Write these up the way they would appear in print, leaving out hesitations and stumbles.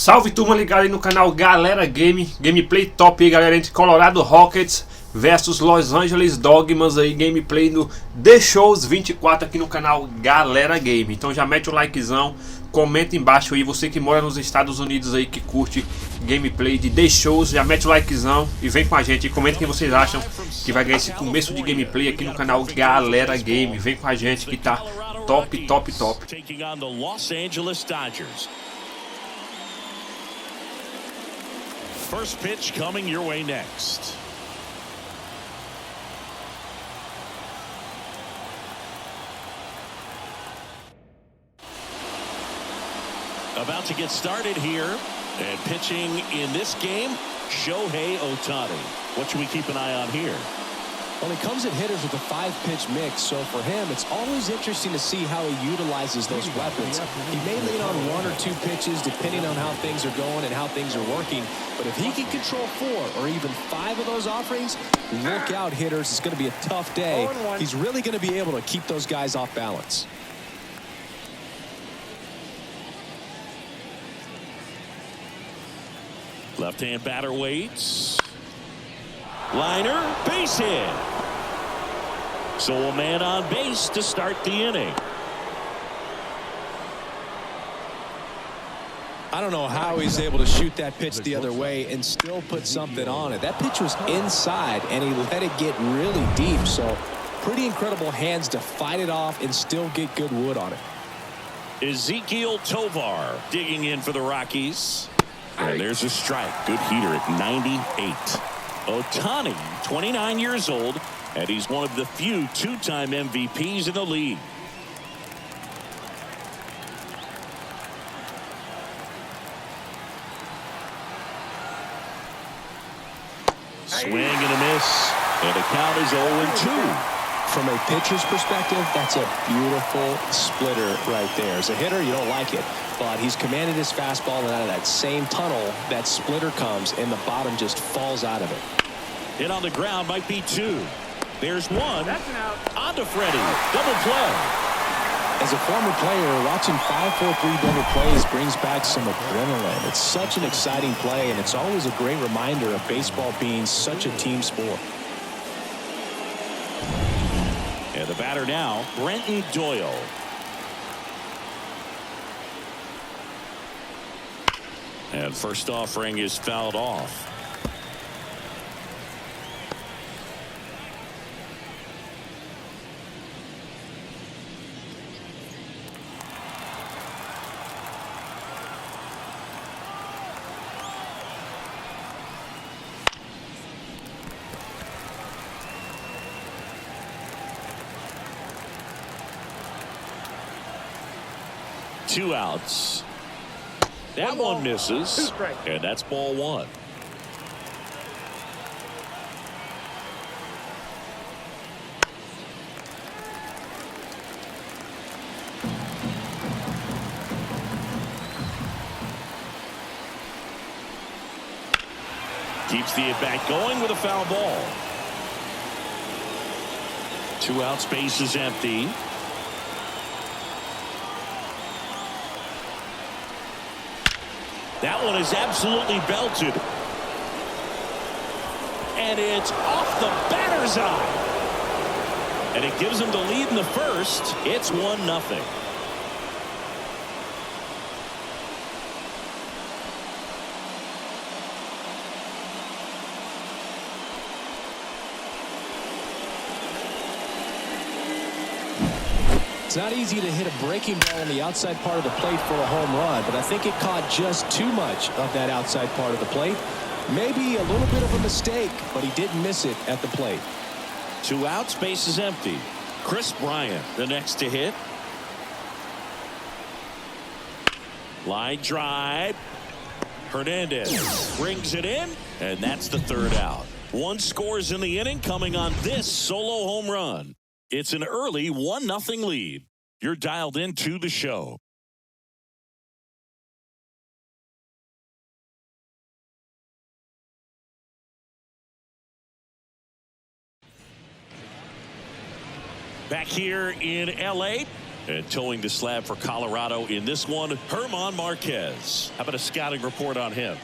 Salve turma ligada aí no canal Galera Game, gameplay top aí galera, entre Colorado Rockies versus Los Angeles Dogmas aí, gameplay no The Show 24 aqui no canal Galera Game. Então já mete o likezão, comenta embaixo aí, você que mora nos Estados Unidos aí, que curte gameplay de The Shows, já mete o likezão e vem com a gente e comenta quem vocês acham que vai ganhar esse começo de gameplay aqui no canal Galera Game. Vem com a gente que tá top, top, top. Taking on the Los Angeles Dodgers. First pitch coming your way next. About to get started here. And pitching in this game, Shohei Ohtani. What should we keep an eye on here? Well, he comes at hitters with a 5-pitch mix, so for him, it's always interesting to see how he utilizes those weapons. He may lean on 1 or 2 pitches depending on how things are going and how things are working, but if he can control 4 or even 5 of those offerings, look out, hitters. It's going to be a tough day. He's really going to be able to keep those guys off balance. Left-hand batter waits. Liner, base hit. So a man on base to start the inning. I don't know how he's able to shoot that pitch the other way and still put something on it. That pitch was inside, and he let it get really deep. So pretty incredible hands to fight it off and still get good wood on it. Ezekiel Tovar digging in for the Rockies. And there's a strike. Good heater at 98. Ohtani, 29 years old, and he's one of the few 2-time MVPs in the league. Swing and a miss, and the count is 0-2. From a pitcher's perspective, that's a beautiful splitter right there. As a hitter, you don't like it, but he's commanded his fastball, and out of that same tunnel, that splitter comes, and the bottom just falls out of it. Hit on the ground might be 2. There's 1. That's an out. On to Freddie. Double play. As a former player, watching 5-4-3 double plays brings back some adrenaline. It's such an exciting play, and it's always a great reminder of baseball being such a team sport. And the batter now, Brenton Doyle. And first offering is fouled off. Two outs. That one misses, and that's ball 1. Keeps the at-bat going with a foul ball. 2 outs, base is empty. That one is absolutely belted. And it's off the batter's eye. And it gives him the lead in the first. It's 1-0. It's not easy to hit a breaking ball on the outside part of the plate for a home run, but I think it caught just too much of that outside part of the plate. Maybe a little bit of a mistake, but he didn't miss it at the plate. 2 outs, base is empty. Chris Bryant, the next to hit. Line drive. Hernandez brings it in, and that's the 3rd out. 1 scores in the inning coming on this solo home run. It's an early 1-0 lead. You're dialed into the show. Back here in L.A., And towing the slab for Colorado in this one, Herman Marquez. How about a scouting report on him?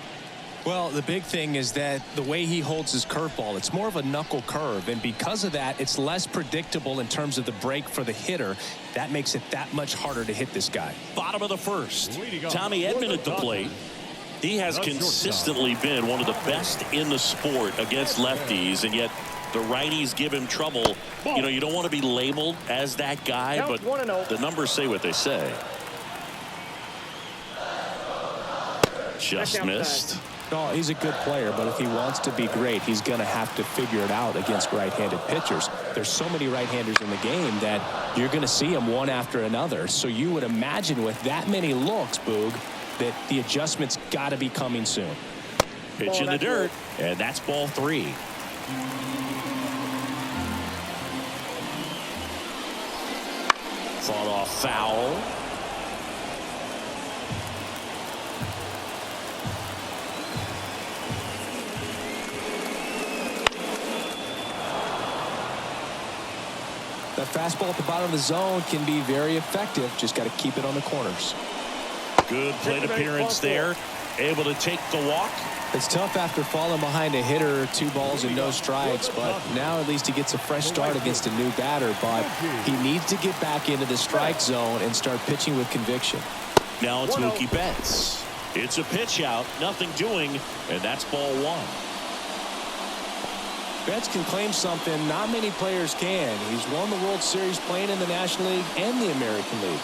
Well, the big thing is that the way he holds his curveball, it's more of a knuckle curve, and because of that, it's less predictable in terms of the break for the hitter. That makes it that much harder to hit this guy. Bottom of the first. Tommy Edman at the plate. He has consistently been one of the best in the sport against lefties, and yet the righties give him trouble. You know, you don't want to be labeled as that guy, but the numbers say what they say. Just missed. No, he's a good player, but if he wants to be great, he's going to have to figure it out against right-handed pitchers. There's so many right-handers in the game that you're going to see them one after another. So you would imagine with that many looks, Boog, that the adjustment's got to be coming soon. Pitch in the dirt, and that's ball 3. Fought off foul. That fastball at the bottom of the zone can be very effective. Just got to keep it on the corners. Good plate appearance there. Able to take the walk. It's tough after falling behind a hitter, 2 balls and no strikes, but now at least he gets a fresh start against a new batter. But he needs to get back into the strike zone and start pitching with conviction. Now it's Mookie Betts. It's a pitch out, nothing doing, and that's ball 1. Betts can claim something not many players can. He's won the World Series playing in the National League and the American League.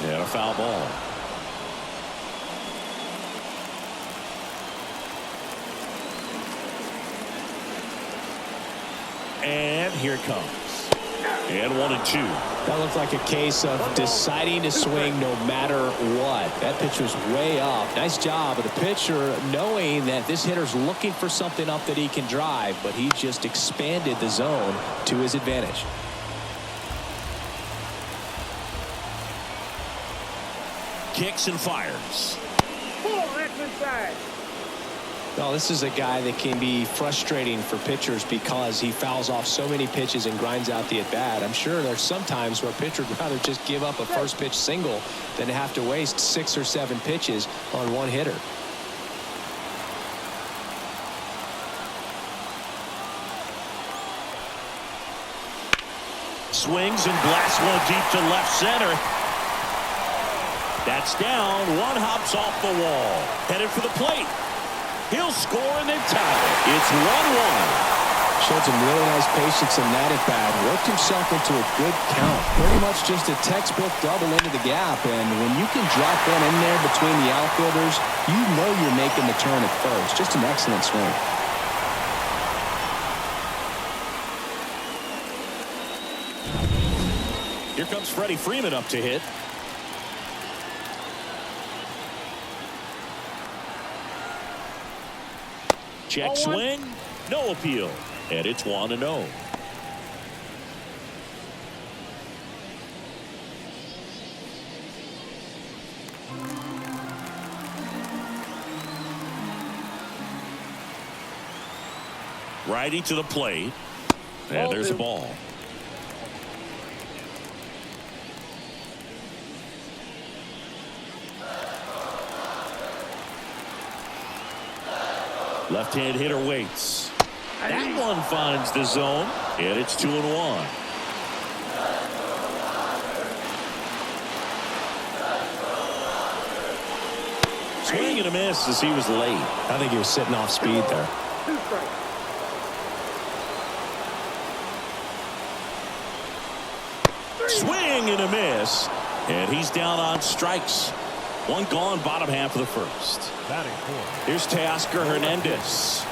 Yeah, a foul ball. And here it comes. And 1-2. That looked like a case of deciding to swing no matter what. That pitch was way up. Nice job of the pitcher knowing that this hitter's looking for something up that he can drive, but he just expanded the zone to his advantage. Kicks and fires. That's inside. Well, this is a guy that can be frustrating for pitchers because he fouls off so many pitches and grinds out the at-bat. I'm sure there's some times where a pitcher would rather just give up a first pitch single than have to waste 6 or 7 pitches on one hitter. Swings and blasts one deep to left center. That's down. One hops off the wall. Headed for the plate. He'll score and then tie it. It's 1-1. Showed some really nice patience in that at-bat. Worked himself into a good count. Pretty much just a textbook double into the gap. And when you can drop one in there between the outfielders, you know you're making the turn at first. Just an excellent swing. Here comes Freddie Freeman up to hit. Check swing, no appeal, and it's 1-0. Righty to the plate, and there's a ball. Left-hand hitter waits. That one finds the zone, and it's 2-1. Swing and a miss as he was late. I think he was sitting off speed there. Swing and a miss, and he's down on strikes. One gone, bottom half of the first. Here's Teoscar Hernandez.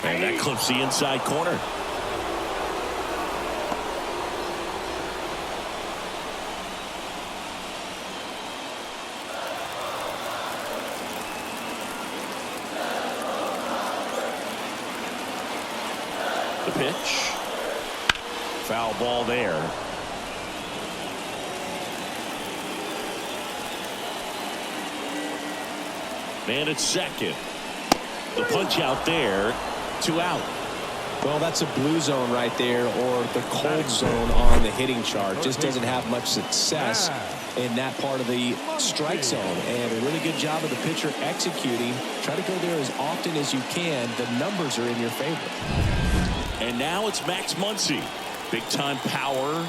And that clips the inside corner. The pitch. Foul ball there. And it's second. The punch out there. 2 out. Well, that's a blue zone right there, or the cold zone on the hitting chart. Just doesn't have much success in that part of the strike zone. And a really good job of the pitcher executing. Try to go there as often as you can. The numbers are in your favor. And now it's Max Muncy. Big time power.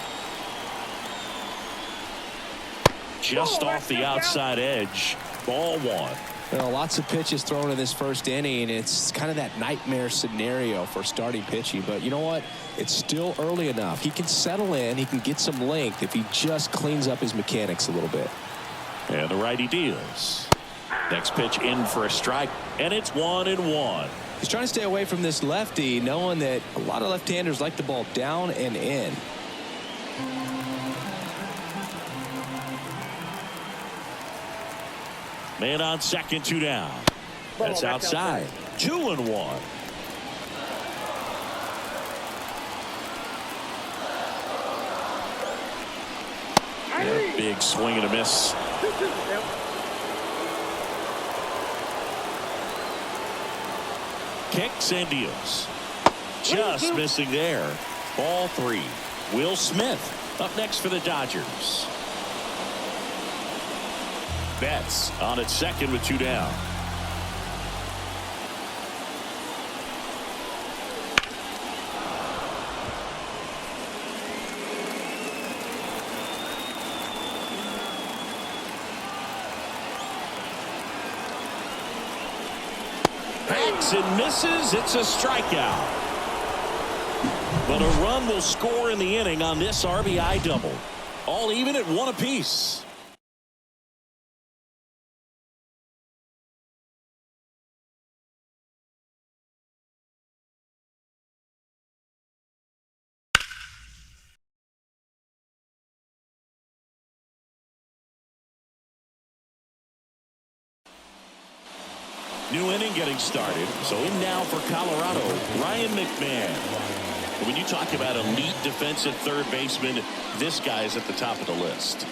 Just off the outside edge. Ball 1. Well, lots of pitches thrown in this first inning. It's kind of that nightmare scenario for starting pitching. But you know what? It's still early enough. He can settle in. He can get some length if he just cleans up his mechanics a little bit. And the righty deals. Next pitch in for a strike. And it's 1-1. He's trying to stay away from this lefty, knowing that a lot of left-handers like the ball down and in. Man on second, 2 down. That's outside. 2-1. Yeah, big swing and a miss. Kicks and deals. Just missing there. Ball 3. Will Smith up next for the Dodgers. Betts on at second with 2 down. Hacks and misses. It's a strikeout. But a run will score in the inning on this RBI double. All even at 1 apiece. New inning getting started. So in now for Colorado, Ryan McMahon. When you talk about elite defensive third baseman, this guy is at the top of the list.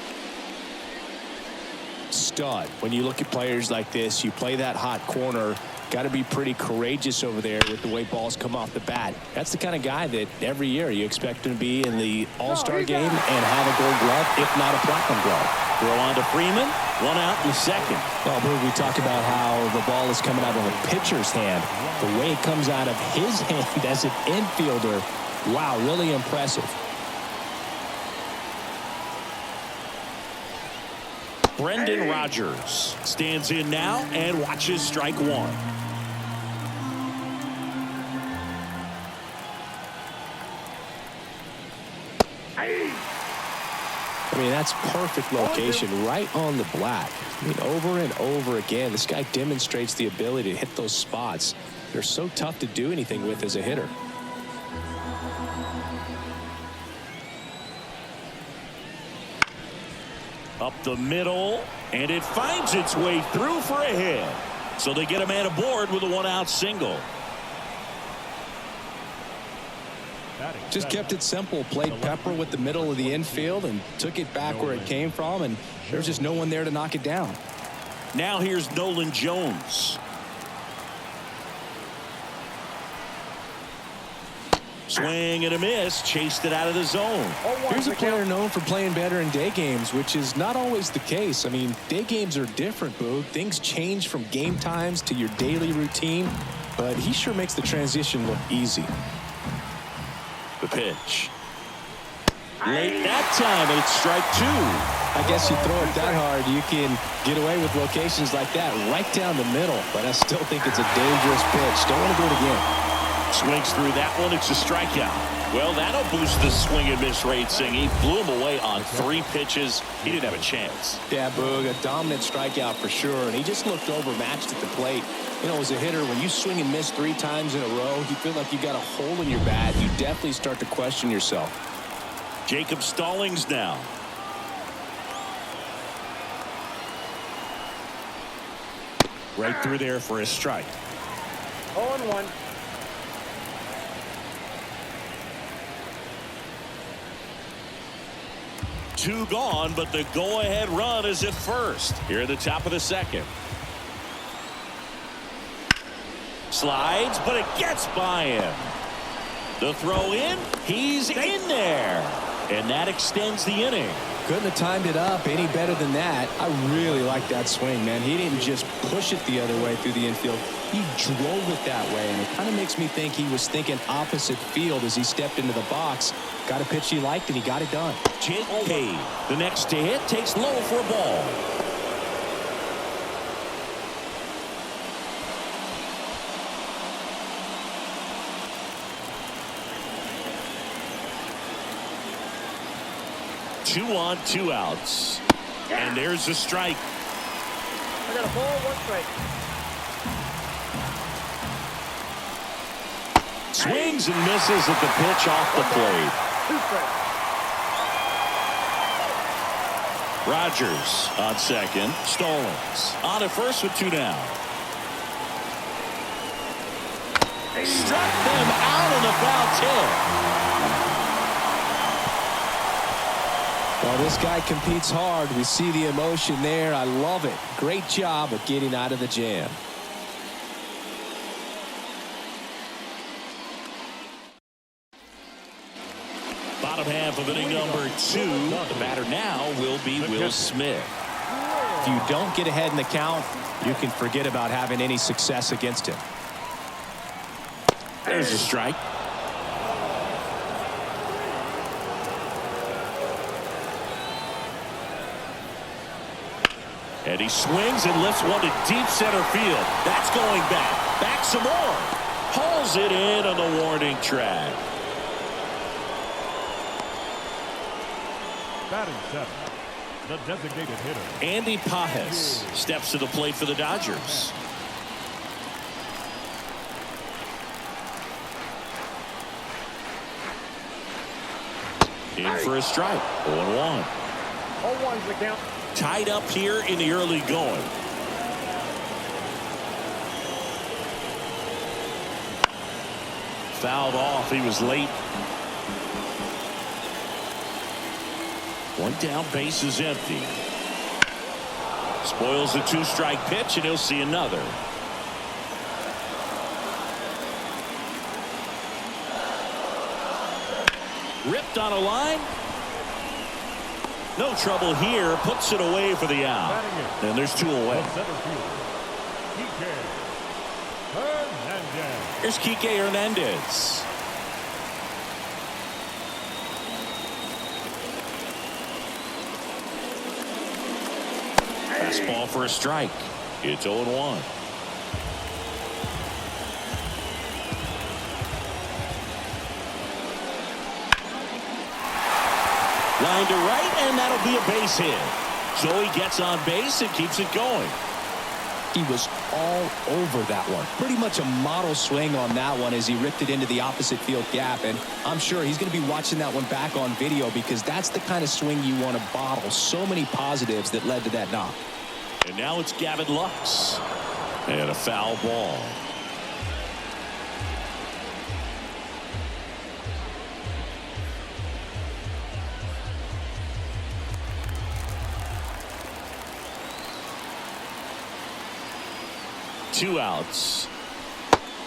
Stud. When you look at players like this, you play that hot corner. Got to be pretty courageous over there with the way balls come off the bat. That's the kind of guy that every year you expect him to be in the All-Star game and have a gold glove, if not a platinum glove. Throw on to Freeman. 1 out in the second. Well, we talk about how the ball is coming out of a pitcher's hand. The way it comes out of his hand as an infielder, wow, really impressive. Brendan Rodgers stands in now and watches strike 1. I mean, that's perfect location right on the black. I mean, over and over again, this guy demonstrates the ability to hit those spots. They're so tough to do anything with as a hitter. Up the middle, and it finds its way through for a hit. So they get a man aboard with a 1-out single. Just kept it simple. Played pepper with the middle of the infield and took it back where it came from, and there's just no one there to knock it down. Now here's Nolan Jones. Swing and a miss. Chased it out of the zone. Here's a player known for playing better in day games, which is not always the case. I mean, day games are different, Boog. Things change from game times to your daily routine, but he sure makes the transition look easy. The pitch. Late that time, and it's strike 2. I guess you throw it that hard, you can get away with locations like that right down the middle, but I still think it's a dangerous pitch. Don't want to do it again. Swings through that one. It's a strikeout. Well, that'll boost the swing and miss rate, Singh. He blew him away on 3 pitches. He didn't have a chance. Yeah, Boog, a dominant strikeout for sure, and he just looked overmatched at the plate. You know, as a hitter, when you swing and miss 3 times in a row, you feel like you got a hole in your bat. You definitely start to question yourself. Jacob Stallings now. Right through there for a strike. 0-1. Two gone, but the go-ahead run is at first. Here at the top of the second. Slides, but it gets by him. The throw in, he's in there. And that extends the inning. Couldn't have timed it up any better than that. I really like that swing, man. He didn't just push it the other way through the infield. He drove it that way, and it kind of makes me think he was thinking opposite field as he stepped into the box. Got a pitch he liked, and he got it done. Jake Cave, the next to hit, takes low for a ball. Two on, two outs. And there's a strike. I got a ball, one strike. Swings and misses at the pitch off the plate. Two strikes. Rogers on second. Stallings on at first with two down. Struck them out on the foul tip. Well, this guy competes hard. We see the emotion there. I love it. Great job of getting out of the jam. Bottom half of inning number 2. The batter now will be Will Smith. If you don't get ahead in the count, you can forget about having any success against him. There's a strike. And he swings and lifts one to deep center field. That's going back. Back some more. Hauls it in on the warning track. Batting seventh, the designated hitter, Andy Pajes steps to the plate for the Dodgers. In for a strike. 0-1. 0-1's the count. Tied up here in the early going. Fouled off. He was late. One down, base is empty. Spoils the two-strike pitch, and he'll see another. Ripped on a line. No trouble here. Puts it away for the out. And there's two away. Here's Kike Hernandez. Fastball for a strike. It's 0-1. Line to right, and that'll be a base hit. So he gets on base and keeps it going. He was all over that one. Pretty much a model swing on that one as he ripped it into the opposite field gap. And I'm sure he's going to be watching that one back on video because that's the kind of swing you want to bottle. So many positives that led to that knock. And now it's Gavin Lux. And a foul ball. Two outs.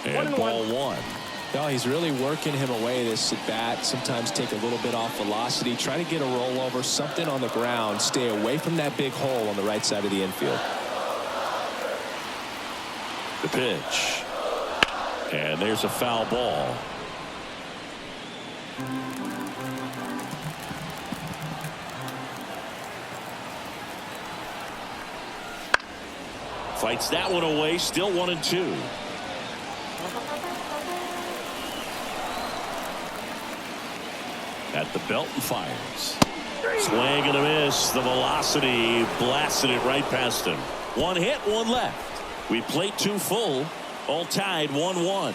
And ball one. No, he's really working him away this at bat. Sometimes take a little bit off velocity. Try to get a rollover, something on the ground. Stay away from that big hole on the right side of the infield. The pitch. And there's a foul ball. Fights that one away. Still 1-2. At the belt and fires. Swing and a miss. The velocity blasted it right past him. One hit, one left. We played two full. All tied 1-1.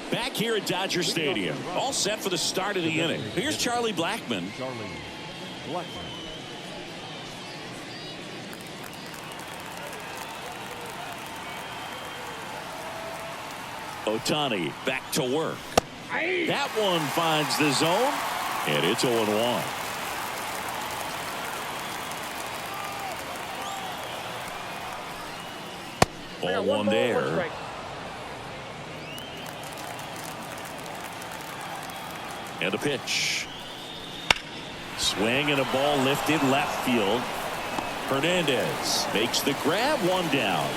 Back here at Dodger Stadium, all set for the start of the inning. Here's Charlie Blackmon. Ohtani back to work. That one finds the zone, and it's 0-1. Ball one there. And a pitch. Swing and a ball lifted left field. Hernandez makes the grab, one down.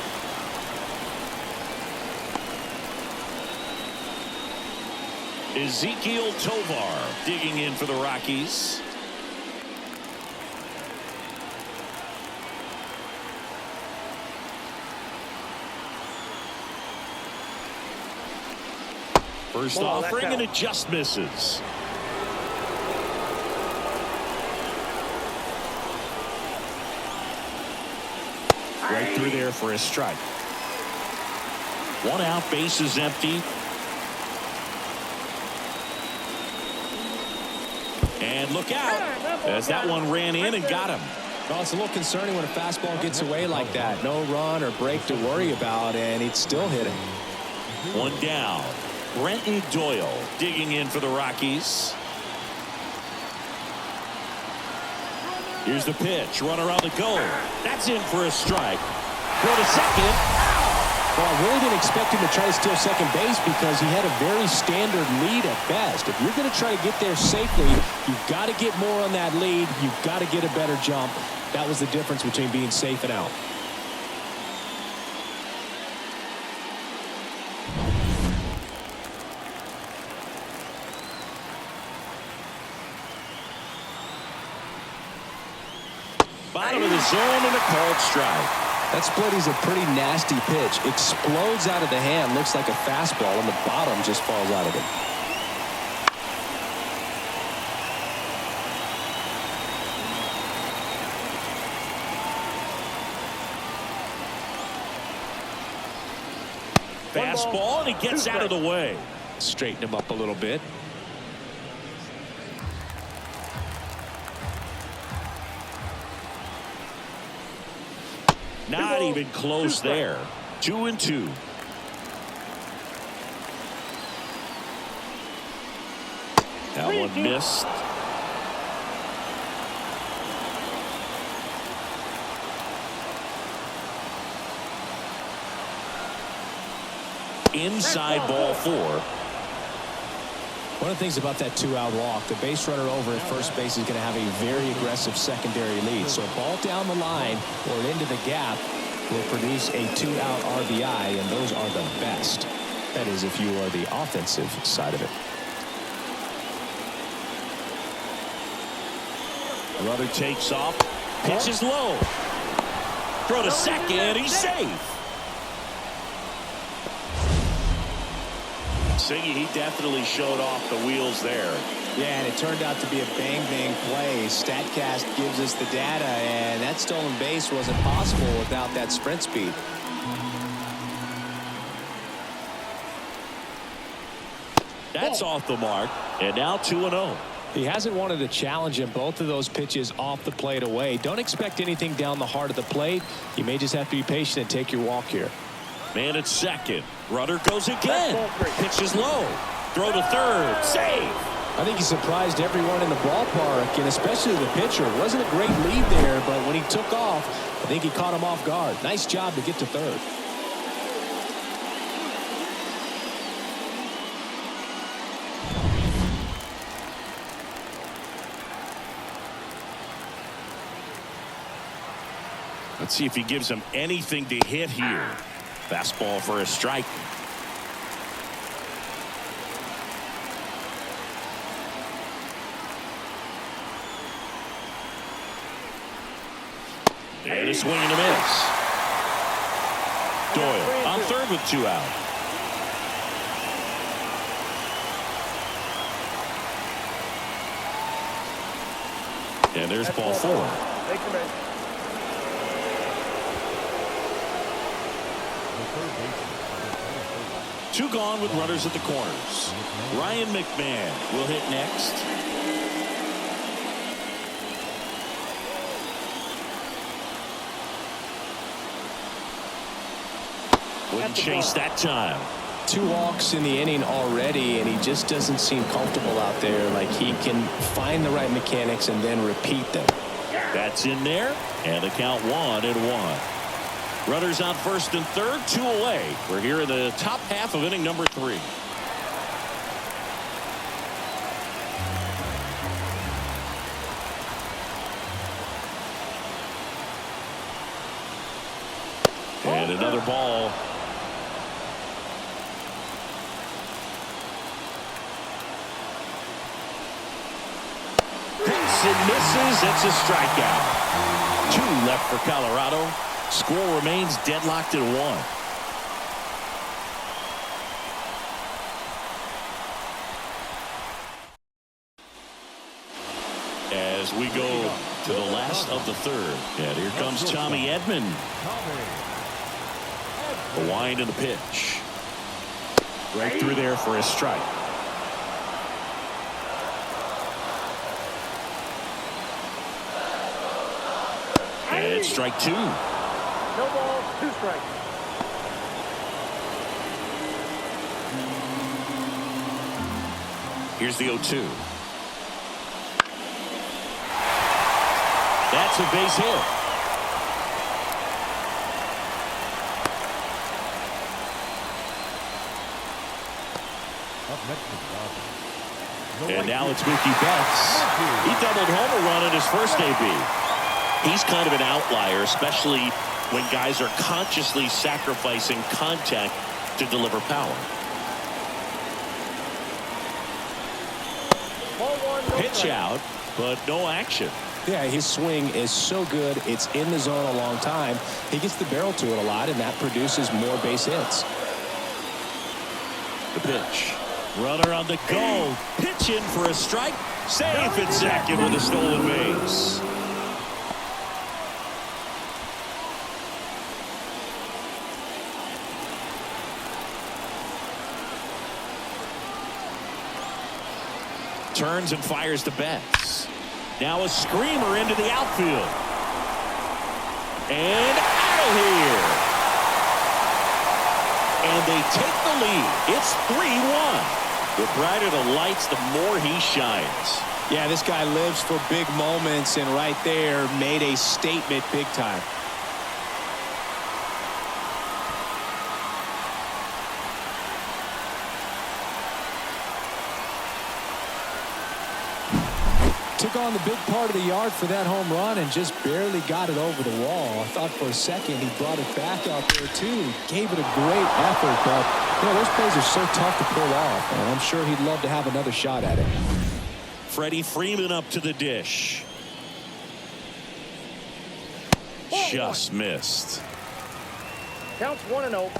Ezekiel Tovar digging in for the Rockies. First offering and it just misses. Right through there for a strike. One out, base is empty. And look out as that one ran in and got him. Well, it's a little concerning when a fastball gets away like that. No run or break to worry about, and he'd still hit it. One down. Brenton Doyle digging in for the Rockies. Here's the pitch. Runner on the go. That's in for a strike. Throw to second. Well, I really didn't expect him to try to steal second base because he had a very standard lead at best. If you're going to try to get there safely, you've got to get more on that lead. You've got to get a better jump. That was the difference between being safe and out. Bottom of the zone and a called strike. That split is a pretty nasty pitch. Explodes out of the hand. Looks like a fastball, and the bottom just falls out of it. Fastball, and he gets out of the way. Straighten him up a little bit. Not even close there. 2-2. That one missed. Inside ball 4. One of the things about that 2-out walk, the base runner over at first base is going to have a very aggressive secondary lead. So a ball down the line or into the gap will produce a 2-out RBI, and those are the best. That is, if you are the offensive side of it. Runner takes off. Pitch is low. Throw to second. He's safe. Siggy, he definitely showed off the wheels there. Yeah, and it turned out to be a bang-bang play. StatCast gives us the data, and that stolen base wasn't possible without that sprint speed. That's off the mark, and now 2-0. He hasn't wanted to challenge him. Both of those pitches off the plate away. Don't expect anything down the heart of the plate. You may just have to be patient and take your walk here. Man at second. Runner goes again. Pitch is low. Throw to third. Save. I think he surprised everyone in the ballpark, and especially the pitcher. It wasn't a great lead there, but when he took off, I think he caught him off guard. Nice job to get to third. Let's see if he gives him anything to hit here. Fastball for a strike. And a swing and a miss. Doyle on third with 2 out. And there's ball 4. Two gone with runners at the corners. Ryan McMahon will hit next. Wouldn't chase that time. 2 walks in the inning already, and he just doesn't seem comfortable out there. Like he can find the right mechanics and then repeat them. That's in there, and the count 1-1. Runners on first and third, 2 away. We're here in the top half of inning number 3. And another ball. Hits and misses. It's a strikeout. 2 left for Colorado. Score remains deadlocked at 1. As we go to the last of the third. And here comes Tommy Edman. The wind and the pitch. Right through there for a strike. And strike 2. No balls, 2 strikes. Here's the 0-2. That's a base hit. And now it's Mookie Betts. He doubled home a run in his first AB. He's kind of an outlier, especially when guys are consciously sacrificing contact to deliver power. Ball 1, no Pitch strike. out, but no action. Yeah, his swing is so good. It's in the zone a long time. He gets the barrel to it a lot, and that produces more base hits. The pitch. Runner on the go. Pitch in for a strike. Safe at second with a stolen base. Turns and fires to Betts. Now a screamer into the outfield. And out of here. And they take the lead. It's 3-1. The brighter the lights, the more he shines. Yeah, this guy lives for big moments, and right there made a statement big time. Took on the big part of the yard for that home run and just barely got it over the wall. I thought for a second he brought it back out there too. Gave it a great effort, but those plays are so tough to pull off, and I'm sure he'd love to have another shot at it. Freddie Freeman up to the dish. Just missed. Counts 1-0.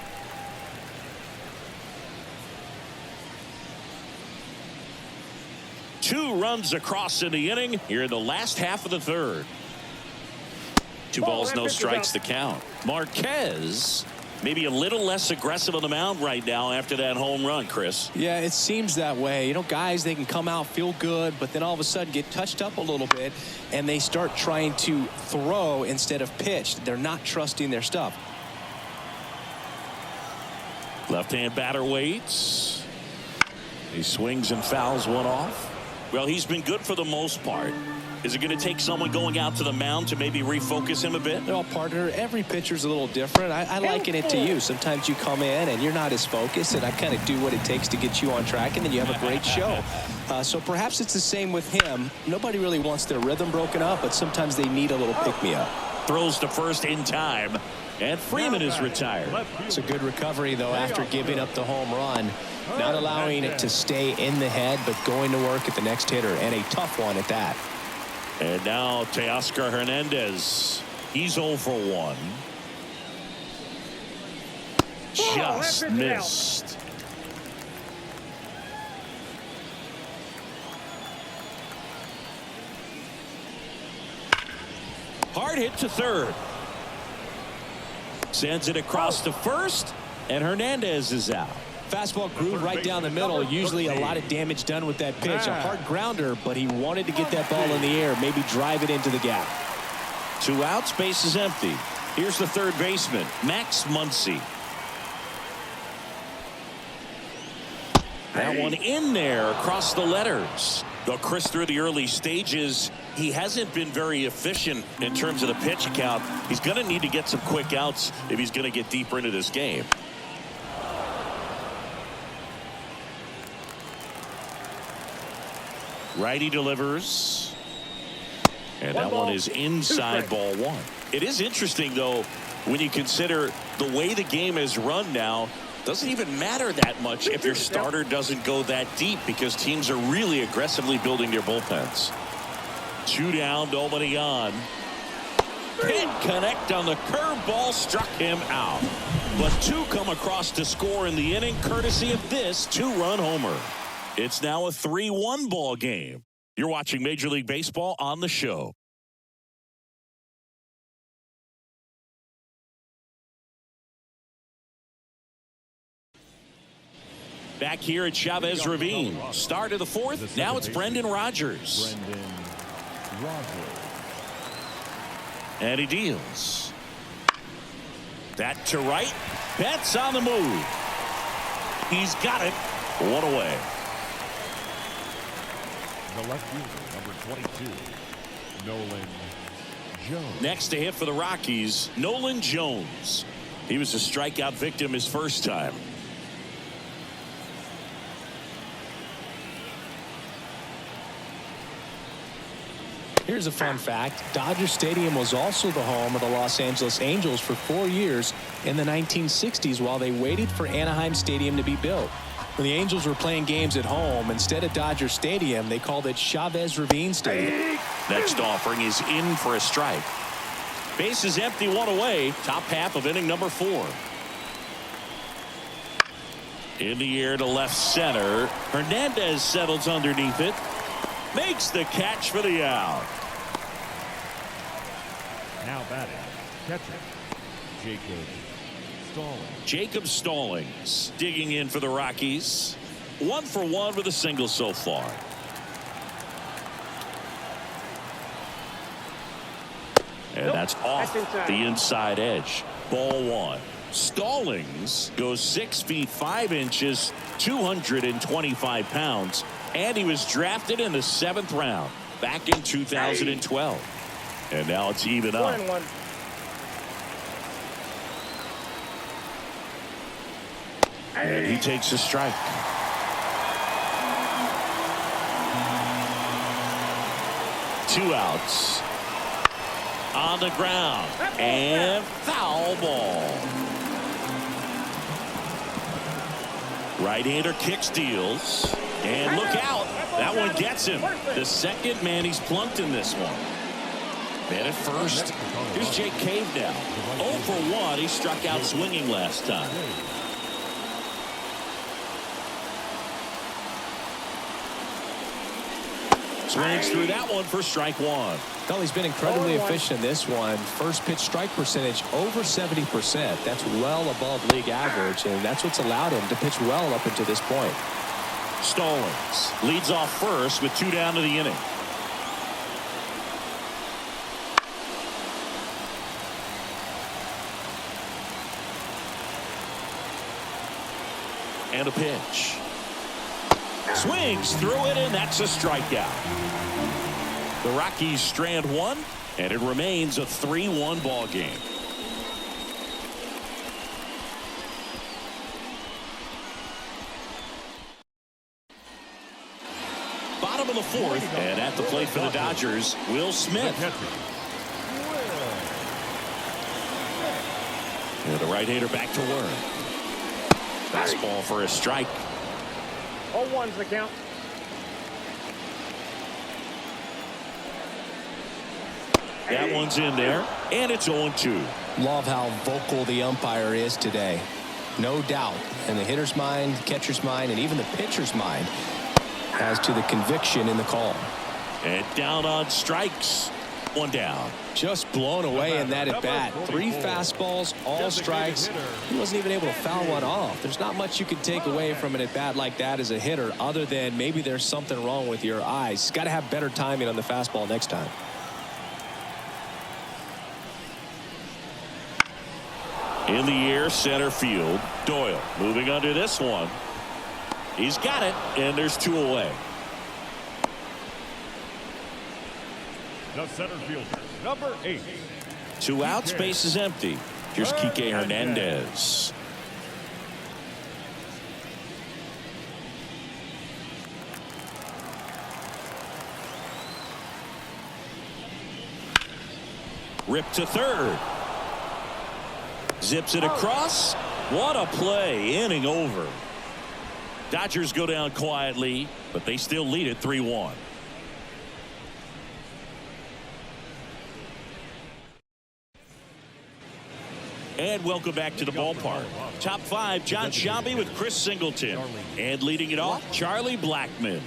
Two runs across in the inning here in the last half of the third. 2 balls, no strikes to count. Marquez maybe a little less aggressive on the mound right now after that home run, Chris. Yeah, it seems that way. Guys, they can come out, feel good, but then all of a sudden get touched up a little bit, and they start trying to throw instead of pitch. They're not trusting their stuff. Left-hand batter waits. He swings and fouls one off. Well, he's been good for the most part. Is it going to take someone going out to the mound to maybe refocus him a bit? Well, partner, every pitcher's a little different. I liken it to you. Sometimes you come in and you're not as focused, and I kind of do what it takes to get you on track, and then you have a great show. So perhaps it's the same with him. Nobody really wants their rhythm broken up, but sometimes they need a little pick-me-up. Throws to first in time, and Freeman is retired. It's a good recovery, though, after giving up the home run. Not allowing it to stay in the head, but going to work at the next hitter, and a tough one at that. And now Teoscar Hernandez. He's 0 for 1. Just missed. Hard hit to third. Sends it across to first, and Hernandez is out. Fastball groove right down the middle. Usually a lot of damage done with that pitch. A hard grounder, but he wanted to get that ball in the air, maybe drive it into the gap. 2 outs, base is empty. Here's the third baseman, Max Muncy. That one in there across the letters. Though Chris, through the early stages, he hasn't been very efficient in terms of the pitch count. He's going to need to get some quick outs if he's going to get deeper into this game. Righty delivers. And that one is inside ball one. It is interesting, though, when you consider the way the game is run now. Doesn't even matter that much if your starter doesn't go that deep, because teams are really aggressively building their bullpens. 2 down, nobody on. Can't connect on the curveball, struck him out. But 2 come across to score in the inning, courtesy of this 2-run homer. It's now a 3-1 ball game. You're watching Major League Baseball on the show. Back here at Chavez Ravine. Start of the 4th. Now it's Brendan Rodgers. And he deals. That to right. Betts on the move. He's got it. 1 away. The left fielder, number 22, Nolan Jones. Next to hit for the Rockies, Nolan Jones. He was a strikeout victim his first time. Here's a fun fact. Dodger Stadium was also the home of the Los Angeles Angels for 4 years in the 1960s while they waited for Anaheim Stadium to be built. When the Angels were playing games at home, instead of Dodger Stadium, they called it Chavez Ravine Stadium. Next offering is in for a strike. Base is empty, 1 away. Top half of inning number 4. In the air to left center. Hernandez settles underneath it. Makes the catch for the out. Now batting, catcher, Jacob Stallings digging in for the Rockies. 1 for 1 with a single so far. And that's off the inside edge. Ball 1. Stallings goes 6 feet 5 inches, 225 pounds, and he was drafted in the 7th round back in 2012. And now it's even up. 1-1. And he takes a strike. Two outs. On the ground. And foul ball. Right-hander kicks, deals. And look out. That one gets him. The second man he's plunked in this one. Man at first. Here's Jake Cave now. 0 for 1. He struck out swinging last time. Swings through that one for strike 1. Well, he's been incredibly efficient in this one. First pitch strike percentage over 70%. That's well above league average, and that's what's allowed him to pitch well up until this point. Stallings leads off first with 2 down to the inning. And a pitch. Swings through it, and that's a strikeout. The Rockies strand 1, and it remains a 3-1 ball game. Bottom of the 4th, and at the plate for the Dodgers, Will Smith. And the right-hander back to work. Fastball for a strike. 0-1's the count. That one's in there, and it's 0-2. Love how vocal the umpire is today. No doubt in the hitter's mind, catcher's mind, and even the pitcher's mind as to the conviction in the call. And down on strikes. 1 down. Just blown away in that at bat. 3 fastballs, all strikes. He wasn't even able to foul one off. There's not much you can take away from an at bat like that as a hitter, other than maybe there's something wrong with your eyes. Got to have better timing on the fastball next time. In the air, center field. Doyle moving under this one. He's got it, and there's 2 away. The center fielder, number 8. 2 outs, base is empty. Here's Kike Hernandez. Ripped to third. Zips it across. What a play. Inning over. Dodgers go down quietly, but they still lead it 3-1. And welcome back to the ballpark. Top 5, John Sciambi with Chris Singleton. And leading it off, Charlie Blackmon.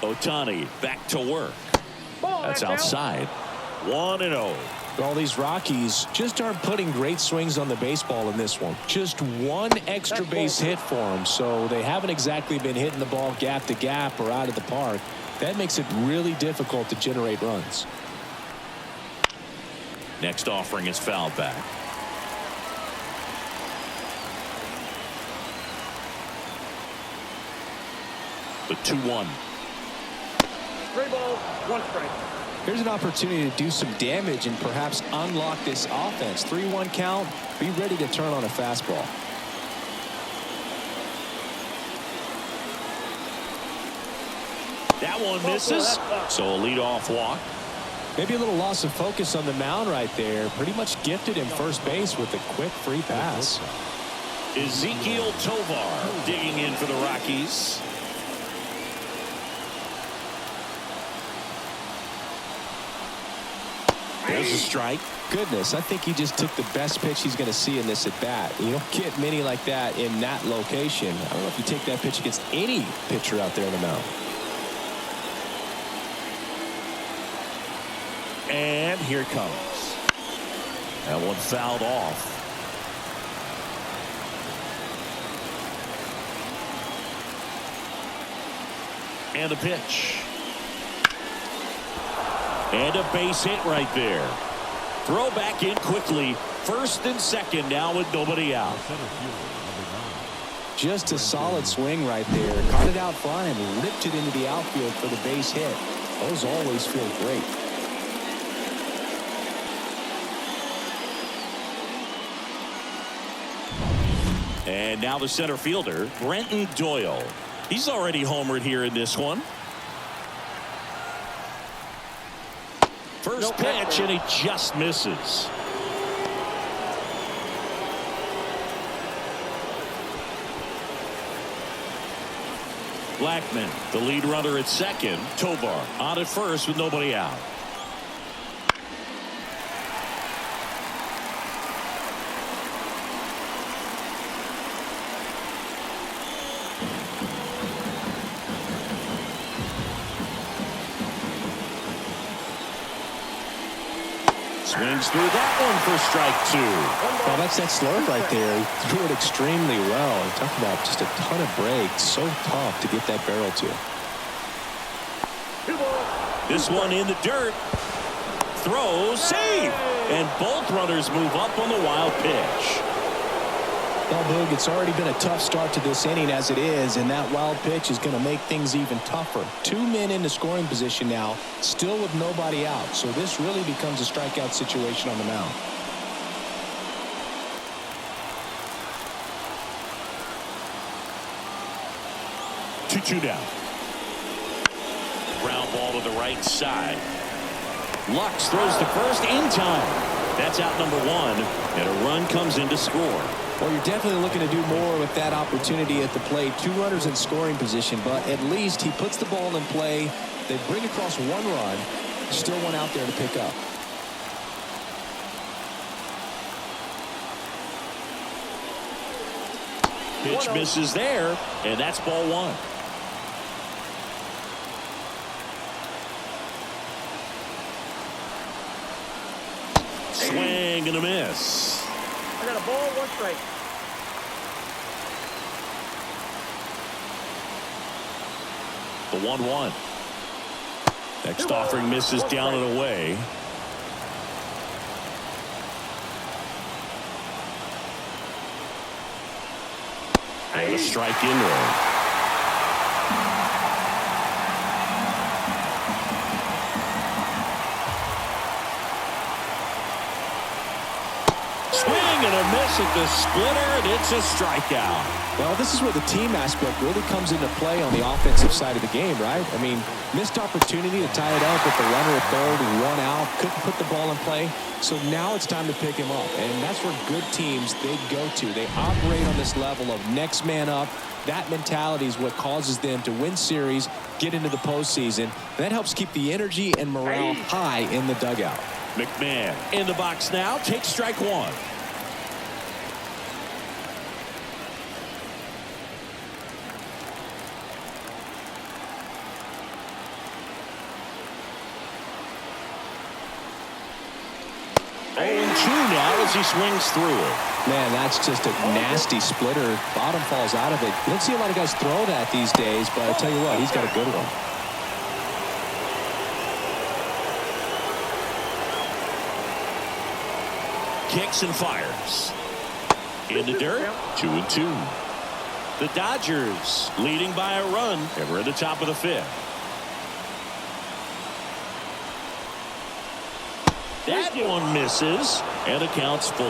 Ohtani back to work. That's outside. 1-0. Well, these Rockies just aren't putting great swings on the baseball in this one. Just one extra base hit for them, so they haven't exactly been hitting the ball gap to gap or out of the park. That makes it really difficult to generate runs. Next offering is fouled back. The 2-1. 3 balls, 1 strike. Here's an opportunity to do some damage and perhaps unlock this offense. 3-1 count. Be ready to turn on a fastball. That one misses. So a leadoff walk. Maybe a little loss of focus on the mound right there. Pretty much gifted him first base with a quick free pass. Ezekiel Tovar digging in for the Rockies. There's a strike. Goodness, I think he just took the best pitch he's going to see in this at bat. You don't get many like that in that location. I don't know if you take that pitch against any pitcher out there on the mound. And here it comes. That one fouled off. And a pitch. And a base hit right there. Throw back in quickly. First and second now with nobody out. Just a solid swing right there. Caught it out front and ripped it into the outfield for the base hit. Those always feel great. And now the center fielder, Brenton Doyle. He's already homered here in this one. First pitch, and he just misses. Blackmon, the lead runner at second. Tovar on at first with nobody out. Swings through that one for strike 2. Well, that's that slurve right there. He threw it extremely well. Talk about just a ton of breaks. So tough to get that barrel to. This one in the dirt. Throw, save. And both runners move up on the wild pitch. Well, Boog, it's already been a tough start to this inning as it is, and that wild pitch is going to make things even tougher. 2 men in the scoring position now, still with nobody out, so this really becomes a strikeout situation on the mound. Two down. Ground ball to the right side. Lux throws to first in time. That's out number 1, and a run comes in to score. Well, you're definitely looking to do more with that opportunity at the plate. 2 runners in scoring position, but at least he puts the ball in play. They bring across 1 run. Still one out there to pick up. Pitch misses there, and that's ball 1. Swing and a miss. I got a ball, 1 strike. The 1-1. Next offering misses down and away. And a strike in there. Swing and a miss at the splitter, and it's a strikeout. Well, this is where the team aspect really comes into play on the offensive side of the game, right? I mean, missed opportunity to tie it up with the runner at third, one out, couldn't put the ball in play. So now it's time to pick him up, and that's where good teams, they go to. They operate on this level of next man up. That mentality is what causes them to win series, get into the postseason. That helps keep the energy and morale high in the dugout. McMahon in the box now, takes strike one. Now as he swings through it. Man, that's just a nasty splitter. Bottom falls out of it. You don't see a lot of guys throw that these days, but I tell you what, he's got a good one. Kicks and fires. In the dirt, 2-2. The Dodgers leading by a run, and we're at the top of the fifth. That one misses, and the count's full.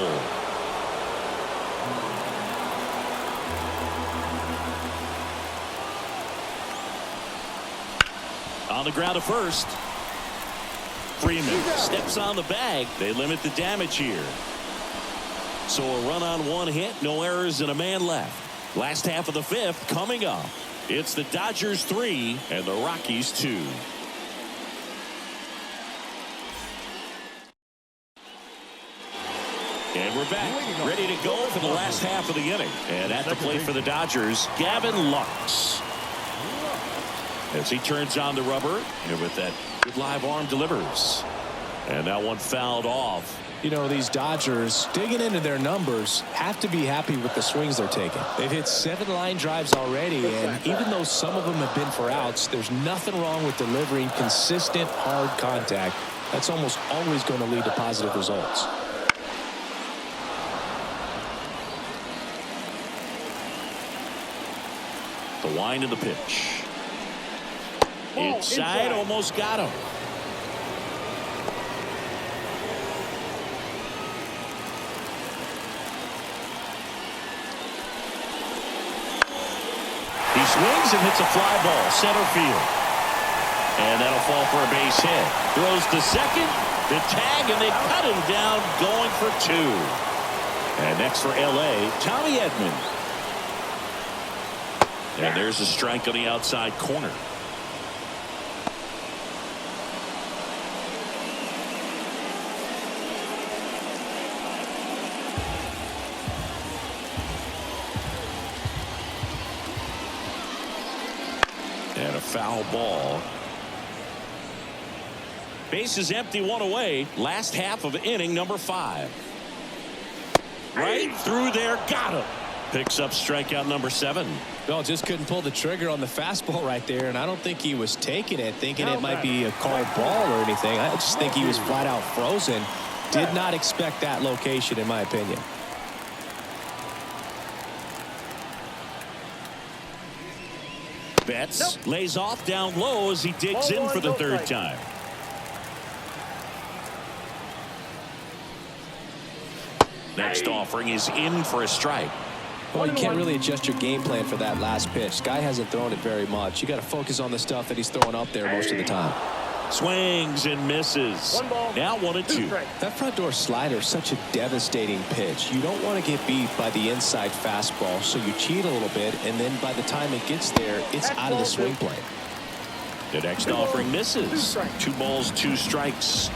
On the ground to first. Freeman steps on the bag. They limit the damage here. So a run on one hit, no errors, and a man left. Last half of the fifth coming up. It's the Dodgers 3 and the Rockies 2. And we're back, ready to go for the last half of the inning. And at the plate for the Dodgers, Gavin Lux. As he turns on the rubber, and with that good live arm delivers. And that one fouled off. You know, these Dodgers, digging into their numbers, have to be happy with the swings they're taking. They've hit 7 line drives already, and even though some of them have been for outs, there's nothing wrong with delivering consistent, hard contact. That's almost always going to lead to positive results. The wind of the pitch. Inside, almost got him. He swings and hits a fly ball, center field. And that'll fall for a base hit. Throws to second, the tag, and they cut him down, going for 2. And next for L.A., Tommy Edman. And there's a strike on the outside corner. And a foul ball. Base is empty, one away. Last half of inning number 5. Right through there, got him. Picks up strikeout number 7. Well, just couldn't pull the trigger on the fastball right there, and I don't think he was taking it, thinking it might be a called ball or anything. I just think he was flat out frozen. Did not expect that location, in my opinion. Betts lays off down low as he digs in for the third time. Next offering is in for a strike. Well, you can't really adjust your game plan for that last pitch. Guy hasn't thrown it very much. You got to focus on the stuff that he's throwing up there most of the time. Swings and misses. Now 1-2. That front door slider is such a devastating pitch. You don't want to get beat by the inside fastball, so you cheat a little bit, and then by the time it gets there, it's out of the swing plane. The next offering misses. 2 balls, 2 strikes.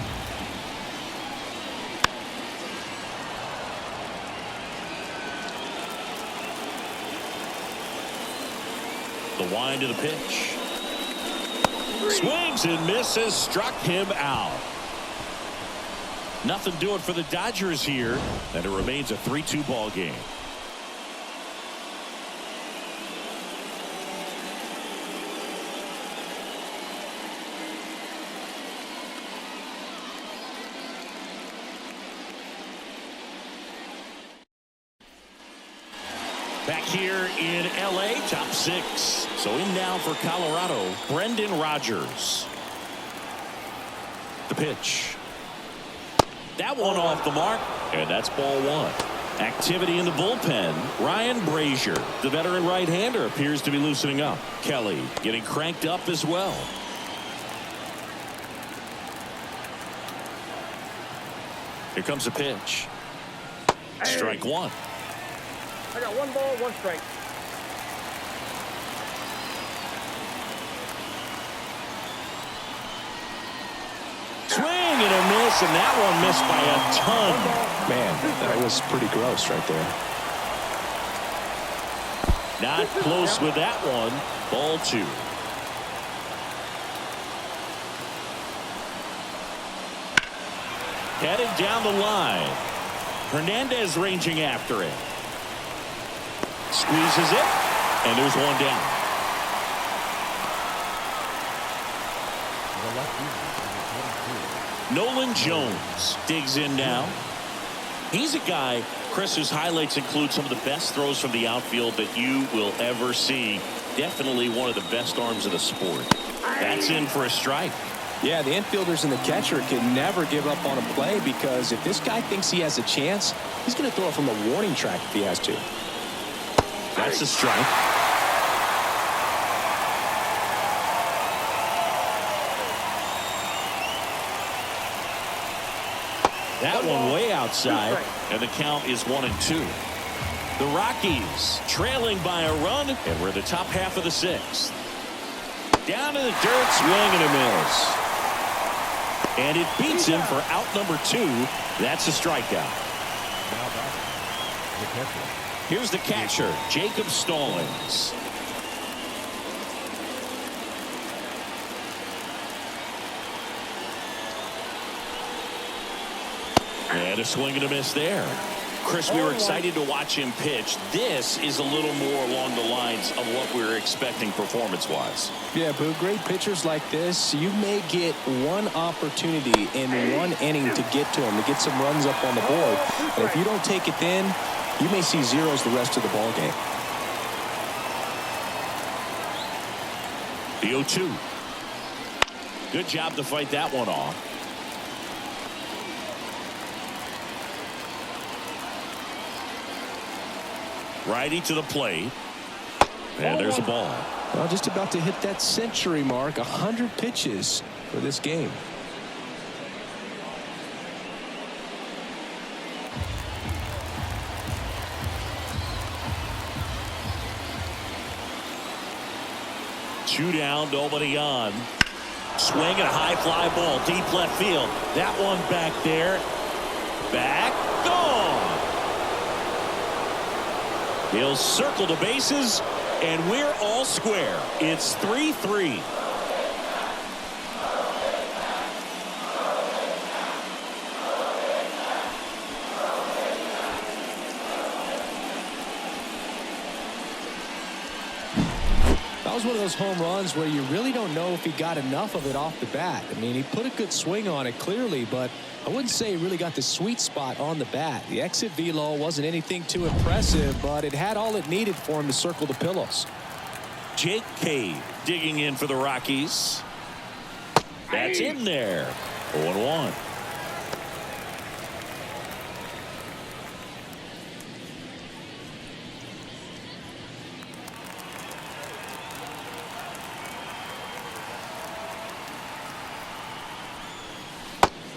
The wind of the pitch. Swings and misses, struck him out. Nothing doing for the Dodgers here, and it remains a 3-2 ball game. Back here in L.A., top 6. So in now for Colorado, Brendan Rodgers. The pitch. That one off the mark, and that's ball 1. Activity in the bullpen. Ryan Brazier, the veteran right-hander, appears to be loosening up. Kelly getting cranked up as well. Here comes a pitch. Strike 1. I got 1 ball, 1 strike. Swing and a miss, and that one missed by a ton. Man, that was pretty gross right there. Not close with that one. Ball 2. Headed down the line. Hernandez ranging after it. Squeezes it, and there's 1 down. Nolan Jones digs in now. He's a guy, Chris, whose highlights include some of the best throws from the outfield that you will ever see. Definitely one of the best arms of the sport. That's in for a strike. Yeah, the infielders and the catcher can never give up on a play, because if this guy thinks he has a chance, he's going to throw it from the warning track if he has to. That's a strike. That one way outside, and the count is 1-2. The Rockies trailing by a run, and we're in the top half of the 6th. Down to the dirt, swing and a miss. And it beats him for out number 2. That's a strikeout. Here's the catcher, Jacob Stallings. And a swing and a miss there. Chris, we were excited to watch him pitch. This is a little more along the lines of what we were expecting performance-wise. Yeah, Boo, great pitchers like this, you may get one opportunity in one inning to get to him, to get some runs up on the board. And if you don't take it then, you may see zeros the rest of the ball game. The 0-2. Good job to fight that one off. Righty to the plate. And there's a ball. Well, just about to hit that century mark. 100 pitches for this game. Two down, nobody on. Swing and a high fly ball, deep left field. That one back there. Back, gone. He'll circle the bases, and we're all square. It's 3-3. That was one of those home runs where you really don't know if he got enough of it off the bat. I mean, he put a good swing on it clearly, but I wouldn't say he really got the sweet spot on the bat. The exit velo wasn't anything too impressive, but it had all it needed for him to circle the pillows. Jake Cave digging in for the Rockies. That's in there. 0-1.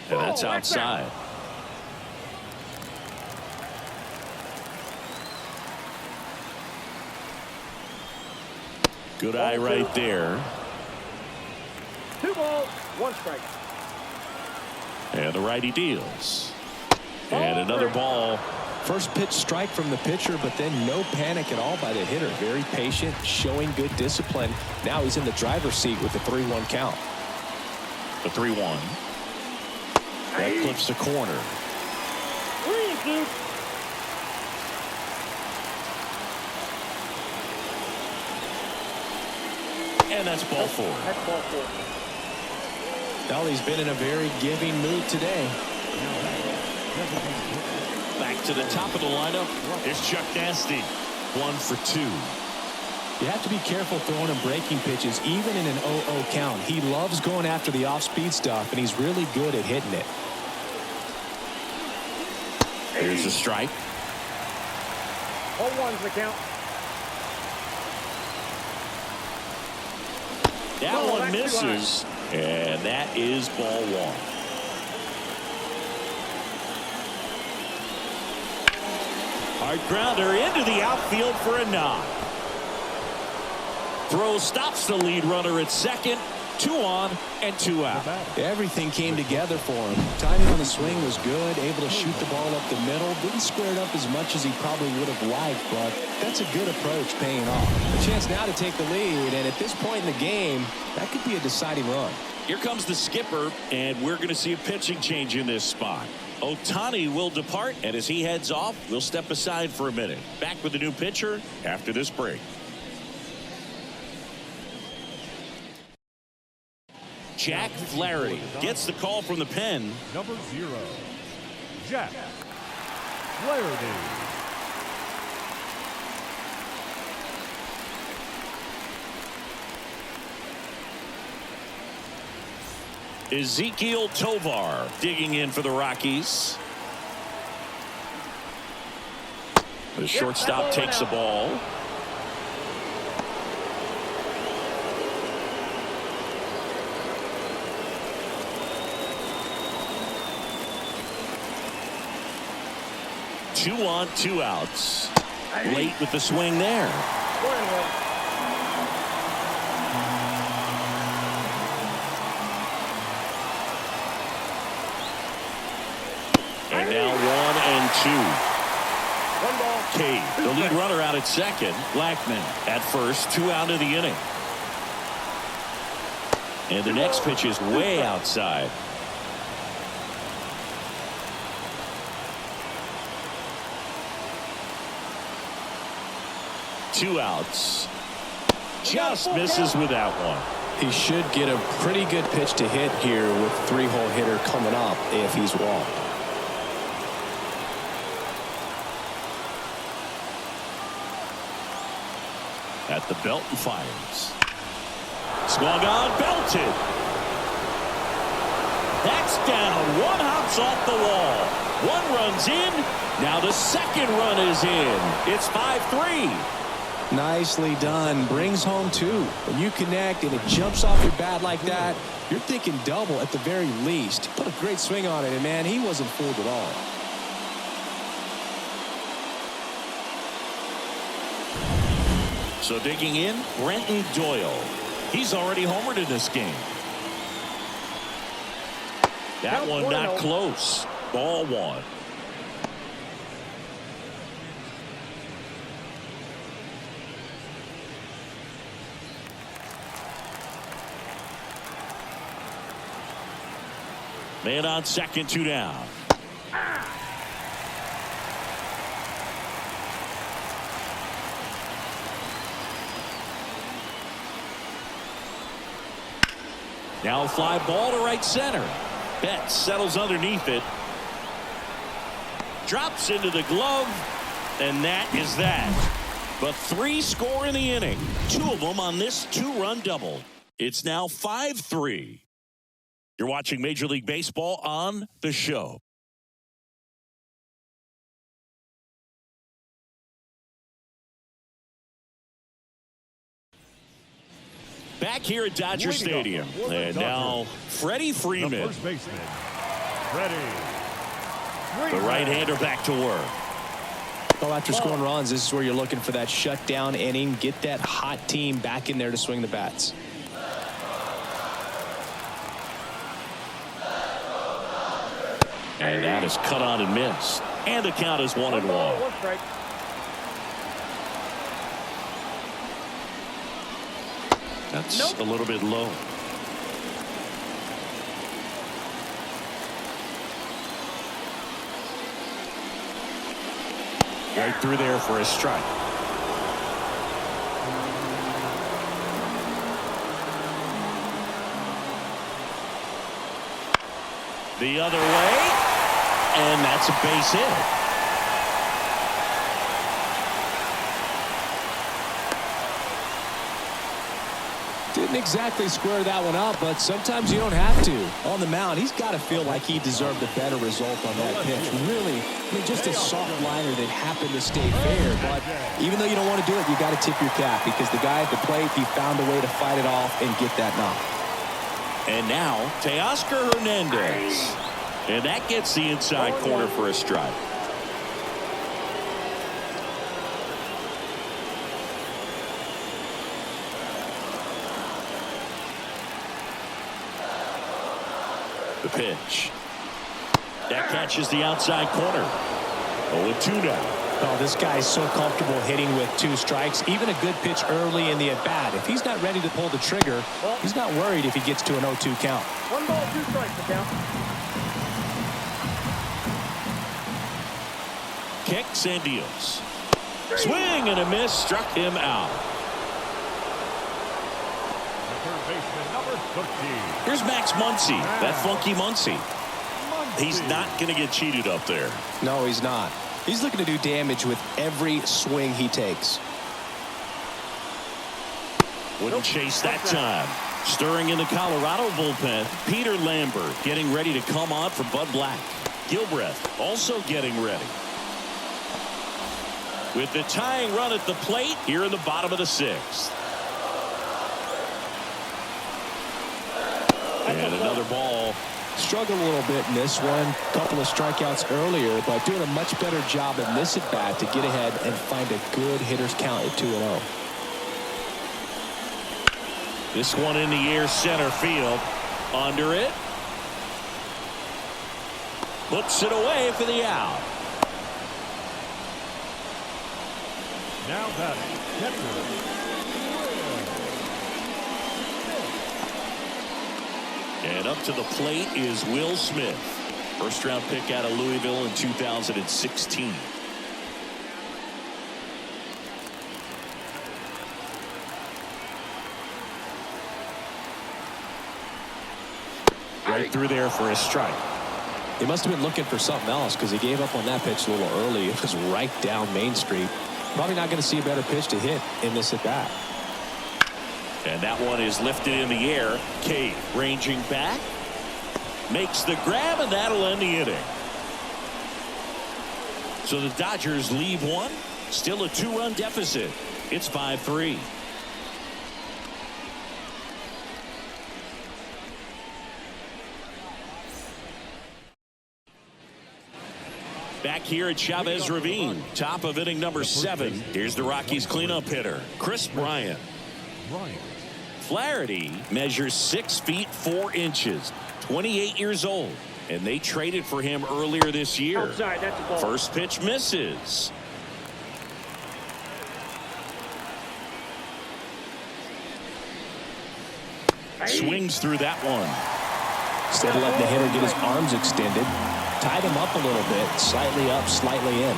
And that's outside. Good eye right there. 2 balls, 1 strike. And the righty deals. And another ball. First pitch strike from the pitcher, but then no panic at all by the hitter. Very patient, showing good discipline. Now he's in the driver's seat with the 3-1 count. The 3-1. That clips the corner. And that's ball 4. That's ball 4. Well, he's been in a very giving mood today. Back to the top of the lineup. Here's Chuck Nasty. 1 for 2. You have to be careful throwing him breaking pitches, even in an 0-0 count. He loves going after the off-speed stuff, and he's really good at hitting it. Here's a strike. 0-1's the count. That Oh, one that's too misses, and that is ball 1. Hard grounder into the outfield for a knock. Throw stops the lead runner at second. 2 on and 2 out. Everything came together for him. Timing on the swing was good, able to shoot the ball up the middle. Didn't square it up as much as he probably would have liked, but that's a good approach paying off. A chance now to take the lead, and at this point in the game, that could be a deciding run. Here comes the skipper, and we're going to see a pitching change in this spot. Ohtani will depart, and as he heads off, we'll step aside for a minute. Back with a new pitcher after this break. Jack Flaherty gets the call from the pen. Number 0, Jack Flaherty. Ezekiel Tovar digging in for the Rockies. The shortstop takes the ball. Two on, 2 outs. Late with the swing there. And now 1 and 2. 1 ball. Cade, the lead runner out at second. Blackman at first, 2 out of the inning. And the next pitch is way outside. Two outs. Just misses with that one. He should get a pretty good pitch to hit here with 3-hole hitter coming up if he's walked. At the belt and fires. Swung on, belted. That's down. 1 hops off the wall. 1 runs in. Now the second run is in. It's 5-3. Nicely done. Brings home 2. When you connect and it jumps off your bat like that, you're thinking double at the very least. Put a great swing on it, and man, he wasn't fooled at all. So digging in, Brenton Doyle. He's already homered in this game. That one not close. Ball 1. Man on second, 2 down. Now a fly ball to right center. Betts settles underneath it. Drops into the glove. And that is that. But 3 score in the inning. 2 of them on this 2-run double. It's now 5-3. You're watching Major League Baseball on The Show. Back here at Dodger Stadium. And now Freddie Freeman. The first baseman, Freddie The right-hander back to work. Well, after scoring runs, this is where you're looking for that shutdown inning. Get that hot team back in there to swing the bats. And that is cut on and missed. And the count is 1-1. 1 strike. That's a little bit low. Right through there for a strike. The other way, and that's a base hit. Didn't exactly square that one up, but sometimes you don't have to. On the mound, he's got to feel like he deserved a better result on that pitch. Really, I mean, just a soft liner that happened to stay fair. But even though you don't want to do it, you got to tip your cap because the guy at the plate, he found a way to fight it off and get that knock. And now, Teoscar Hernandez. And that gets the inside corner for a strike. The pitch. That catches the outside corner. 0-2 now. Oh, this guy's so comfortable hitting with 2 strikes. Even a good pitch early in the at-bat. If he's not ready to pull the trigger, he's not worried if he gets to an 0-2 count. 1 ball, 2 strikes, the count. Kicks and deals. Swing and a miss. Struck him out. Third baseman, number 13. Here's Max Muncy. That funky Muncy. He's not going to get cheated up there. No, he's not. He's looking to do damage with every swing he takes. Wouldn't chase that time. Stirring in the Colorado bullpen, Peter Lambert getting ready to come on for Bud Black. Gilbreth also getting ready. With the tying run at the plate here in the bottom of the 6th. And another ball. Struggled a little bit in this one. Couple of strikeouts earlier, but doing a much better job in this at bat to get ahead and find a good hitter's count at 2-0. This one in the air, center field. Under it. Puts it away for the out. Now batting, catcher. And up to the plate is Will Smith. First round pick out of Louisville in 2016. Right through there for a strike. He must have been looking for something else because he gave up on that pitch a little early. It was right down Main Street. Probably not going to see a better pitch to hit in this at bat. And that one is lifted in the air. Cade ranging back. Makes the grab, and that'll end the inning. So the Dodgers leave one. Still a 2-run deficit. It's 5-3. Back here at Chavez Ravine, top of inning number 7. Here's the Rockies cleanup hitter, Chris Bryant. Flaherty measures 6 feet 4 inches, 28 years old, and they traded for him earlier this year. Outside, that's a ball. First pitch misses. Swings through that one. Instead of letting the hitter get his arms extended, tied him up a little bit, slightly up, slightly in.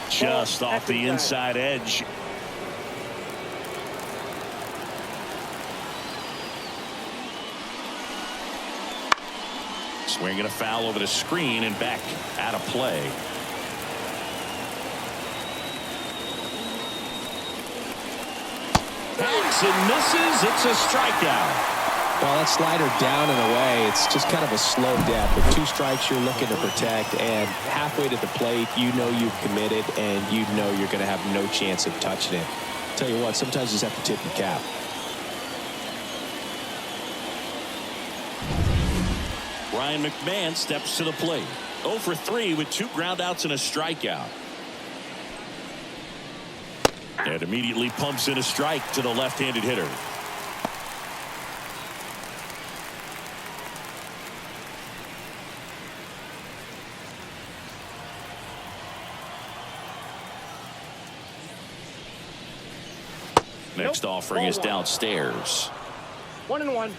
Just off the inside edge. Swinging a foul over the screen and back out of play. Hacks and misses. It's a strikeout. Well, that slider down and away, it's just kind of a slow death. With 2 strikes you're looking to protect, and halfway to the plate, you know you've committed, and you know you're going to have no chance of touching it. Tell you what, sometimes you just have to tip your cap. Ryan McMahon steps to the plate. 0 for 3 with 2 groundouts and a strikeout. And immediately pumps in a strike to the left-handed hitter. Next offering is downstairs. 1-1.